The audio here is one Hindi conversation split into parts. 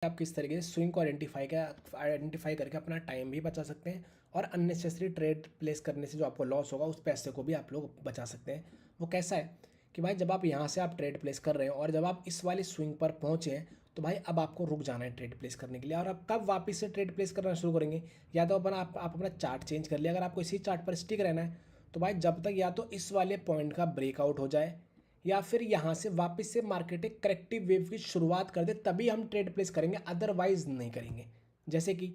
आप किस तरीके से स्विंग को आइडेंटिफाई करके अपना टाइम भी बचा सकते हैं और अननेसेसरी ट्रेड प्लेस करने से जो आपको लॉस होगा उस पैसे को भी आप लोग बचा सकते हैं। वो कैसा है कि भाई जब आप यहाँ से आप ट्रेड प्लेस कर रहे हो और जब आप इस वाली स्विंग पर पहुँचे हैं तो भाई अब आपको रुक जाना है ट्रेड प्लेस करने के लिए। और अब कब वापस से ट्रेड प्लेस करना शुरू करेंगे, या तो आप अपना चार्ट चेंज कर लिया। अगर आपको इसी चार्ट पर स्टिक रहना है तो भाई जब तक या तो इस वाले पॉइंट का ब्रेकआउट हो जाए या फिर यहाँ से वापस से मार्केट एक करेक्टिव वेव की शुरुआत कर दे तभी हम ट्रेड प्लेस करेंगे, अदरवाइज नहीं करेंगे। जैसे कि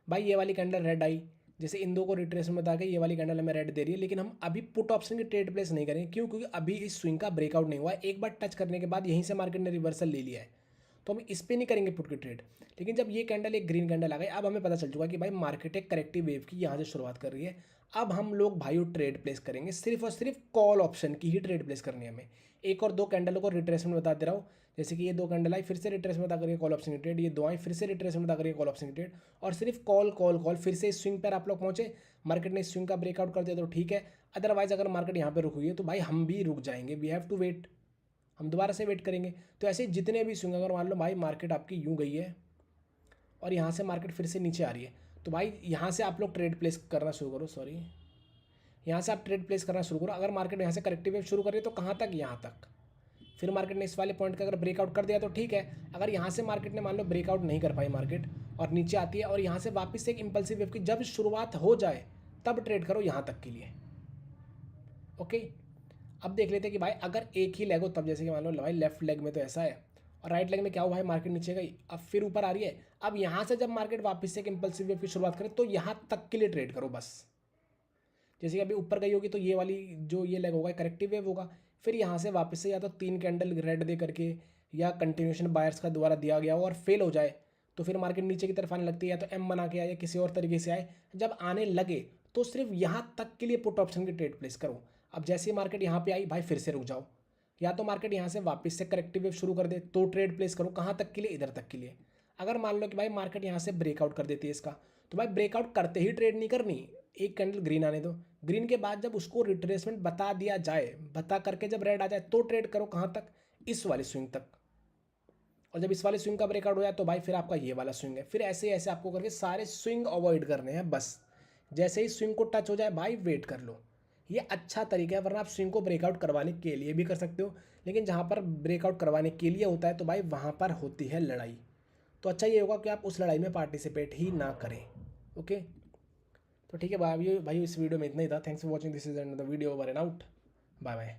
भाई ये वाली कैंडल रेड आई, जैसे इन दो को रिट्रेसमेंट बता के ये वाली कैंडल हमें रेड दे रही है, लेकिन हम अभी पुट ऑप्शन की ट्रेड प्लेस नहीं करेंगे। क्यों? क्योंकि अभी इस स्विंग का ब्रेकआउट नहीं हुआ है। एक बार टच करने के बाद यहीं से मार्केट ने रिवर्सल ले लिया है, तो हम इस पर नहीं करेंगे पुट की ट्रेड। लेकिन जब ये कैंडल एक ग्रीन कैंडल आ गई, अब हमें पता चल चुका कि भाई मार्केट एक करेक्टिव वेव की यहाँ से शुरुआत कर रही है। अब हम लोग भाई ट्रेड प्लेस करेंगे, सिर्फ और सिर्फ कॉल ऑप्शन की ही ट्रेड प्लेस करनी है हमें। एक और दो कैंडलों को रिट्रेसमेंट बता दे रहा हूँ, जैसे कि ये दो कैंडल आई फिर से रिट्रेसमेंट बता करिए कॉल ऑप्शन की ट्रेड, ये दो आई फिर से रिट्रेसमेंट बता करिए कॉल ऑप्शन की ट्रेड, और सिर्फ कॉल कॉल कॉल। फिर से इस स्विंग पर आप लोग पहुंचे, मार्केट ने इस स्विंग का ब्रेकआउट कर दिया तो ठीक है, अदरवाइज अगर मार्केट यहाँ पे रुक हुई है तो भाई हम भी रुक जाएंगे। वी हैव टू वेट, हम दोबारा से वेट करेंगे। तो ऐसे जितने भी स्विंग, अगर मान लो भाई मार्केट आपकी यूँ गई है और यहाँ से मार्केट फिर से नीचे आ रही है, तो भाई यहाँ से आप लोग ट्रेड प्लेस करना शुरू करो। सॉरी, यहाँ से आप ट्रेड प्लेस करना शुरू करो। अगर मार्केट यहाँ से करेक्टिव वेव शुरू कर रही है तो कहाँ तक? यहाँ तक। फिर मार्केट ने इस वाले पॉइंट का अगर ब्रेकआउट कर दिया तो ठीक है। अगर यहाँ से मार्केट ने मान लो ब्रेकआउट नहीं कर पाई मार्केट और नीचे आती है और यहाँ से वापस से एक इंपल्सिव वेव की जब शुरुआत हो जाए तब ट्रेड करो यहाँ तक के लिए। ओके, अब देख लेते हैं कि भाई अगर एक ही लेग हो तब, जैसे कि मान लो भाई लेफ्ट लेग में तो ऐसा है और राइट लेग में क्या हो भाई, मार्केट नीचे गई अब फिर ऊपर आ रही है। अब यहाँ से जब मार्केट वापस से एक इंपल्सिव वेव की शुरुआत करे तो यहाँ तक के लिए ट्रेड करो बस। जैसे कि अभी ऊपर गई होगी तो ये वाली जो ये लेग होगा करेक्टिव वेव होगा, फिर यहाँ से वापस से या तो 3 कैंडल रेड दे करके या कंटिन्यूशन बायर्स का द्वारा दिया गया हो और फेल हो जाए तो फिर मार्केट नीचे की तरफ आने लगती है, या तो एम बना के आए या किसी और तरीके से आए। जब आने लगे तो सिर्फ यहाँ तक के लिए पुट ऑप्शन की ट्रेड प्लेस करो। अब जैसे ही मार्केट यहाँ पे आई भाई फिर से रुक जाओ, या तो मार्केट यहाँ से वापस से करेक्टिव वेव शुरू कर दे तो ट्रेड प्लेस करो। कहाँ तक के लिए? इधर तक के लिए। अगर मान लो कि भाई मार्केट यहाँ से ब्रेकआउट कर देती है इसका, तो भाई ब्रेकआउट करते ही ट्रेड नहीं करनी, एक कैंडल ग्रीन आने दो। ग्रीन के बाद जब उसको रिट्रेसमेंट बता दिया जाए, बता करके जब रेड आ जाए तो ट्रेड करो। कहाँ तक? इस वाले स्विंग तक। और जब इस वाले स्विंग का ब्रेकआउट हो जाए तो भाई फिर आपका ये वाला स्विंग है। फिर ऐसे ऐसे आपको करके सारे स्विंग अवॉइड करने हैं बस। जैसे ही स्विंग को टच हो जाए भाई वेट कर लो। ये अच्छा तरीका है, वरना आप स्विंग को ब्रेकआउट करवाने के लिए भी कर सकते हो, लेकिन जहाँ पर ब्रेकआउट करवाने के लिए होता है तो भाई वहाँ पर होती है लड़ाई। तो अच्छा ये होगा कि आप उस लड़ाई में पार्टिसिपेट ही ना करें। ओके, तो ठीक है भाई, इस वीडियो में इतना ही था। Thanks for watching, this is another video over and out. Bye bye.